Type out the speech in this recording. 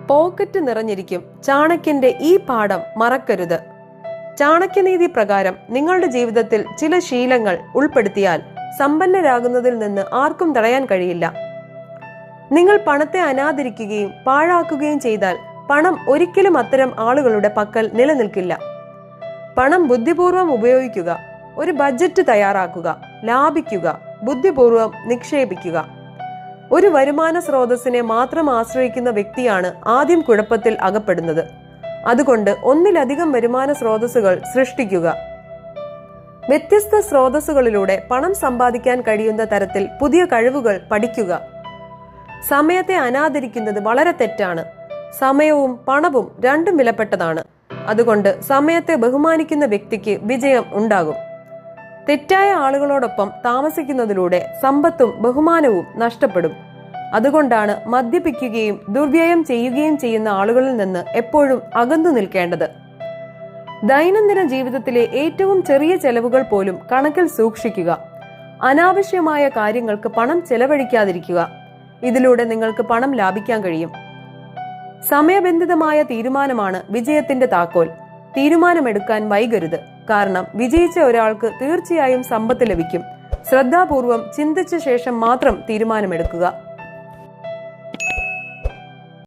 Pocket നിറഞ്ഞിരിക്കും. ചാണക്യന്റെ ഈ പാഠം മറക്കരുത്. ചാണക്യനീതി പ്രകാരം നിങ്ങളുടെ ജീവിതത്തിൽ ചില ശീലങ്ങൾ ഉൾപ്പെടുത്തിയാൽ സമ്പന്നരാകുന്നതിൽ നിന്ന് ആർക്കും തടയാൻ കഴിയില്ല. നിങ്ങൾ പണത്തെ അനാദരിക്കുകയും പാഴാക്കുകയും ചെയ്താൽ പണം ഒരിക്കലും അത്തരം ആളുകളുടെ പക്കൽ നിലനിൽക്കില്ല. പണം ബുദ്ധിപൂർവം ഉപയോഗിക്കുക, ഒരു ബഡ്ജറ്റ് തയ്യാറാക്കുക, ലാഭിക്കുക, ബുദ്ധിപൂർവം നിക്ഷേപിക്കുക. ഒരു വരുമാന സ്രോതസ്സിനെ മാത്രം ആശ്രയിക്കുന്ന വ്യക്തിയാണ് ആദ്യം കുഴപ്പത്തിൽ അകപ്പെടുന്നത്. അതുകൊണ്ട് ഒന്നിലധികം വരുമാന സ്രോതസ്സുകൾ സൃഷ്ടിക്കുക. വ്യത്യസ്ത സ്രോതസ്സുകളിലൂടെ പണം സമ്പാദിക്കാൻ കഴിയുന്ന തരത്തിൽ പുതിയ കഴിവുകൾ പഠിക്കുക. സമയത്തെ അനാദരിക്കുന്നത് വളരെ തെറ്റാണ്. സമയവും പണവും രണ്ടും വിലപ്പെട്ടതാണ്. അതുകൊണ്ട് സമയത്തെ ബഹുമാനിക്കുന്ന വ്യക്തിക്ക് വിജയം ഉണ്ടാകും. തെറ്റായ ആളുകളോടൊപ്പം താമസിക്കുന്നതിലൂടെ സമ്പത്തും ബഹുമാനവും നഷ്ടപ്പെടും. അതുകൊണ്ടാണ് മദ്യപിക്കുകയും ദുർവ്യയം ചെയ്യുകയും ചെയ്യുന്ന ആളുകളിൽ നിന്ന് എപ്പോഴും അകന്നു നിൽക്കേണ്ടത്. ദൈനംദിന ജീവിതത്തിലെ ഏറ്റവും ചെറിയ ചെലവുകൾ പോലും കണക്കിൽ സൂക്ഷിക്കുക. അനാവശ്യമായ കാര്യങ്ങൾക്ക് പണം ചെലവഴിക്കാതിരിക്കുക. ഇതിലൂടെ നിങ്ങൾക്ക് പണം ലാഭിക്കാൻ കഴിയും. സമയബന്ധിതമായ തീരുമാനമാണ് വിജയത്തിന്റെ താക്കോൽ. തീരുമാനമെടുക്കാൻ വൈകരുത്. കാരണം വിജയിച്ച ഒരാൾക്ക് തീർച്ചയായും സമ്പത്ത് ലഭിക്കും. ശ്രദ്ധാപൂർവം ചിന്തിച്ച ശേഷം മാത്രം തീരുമാനമെടുക്കുക.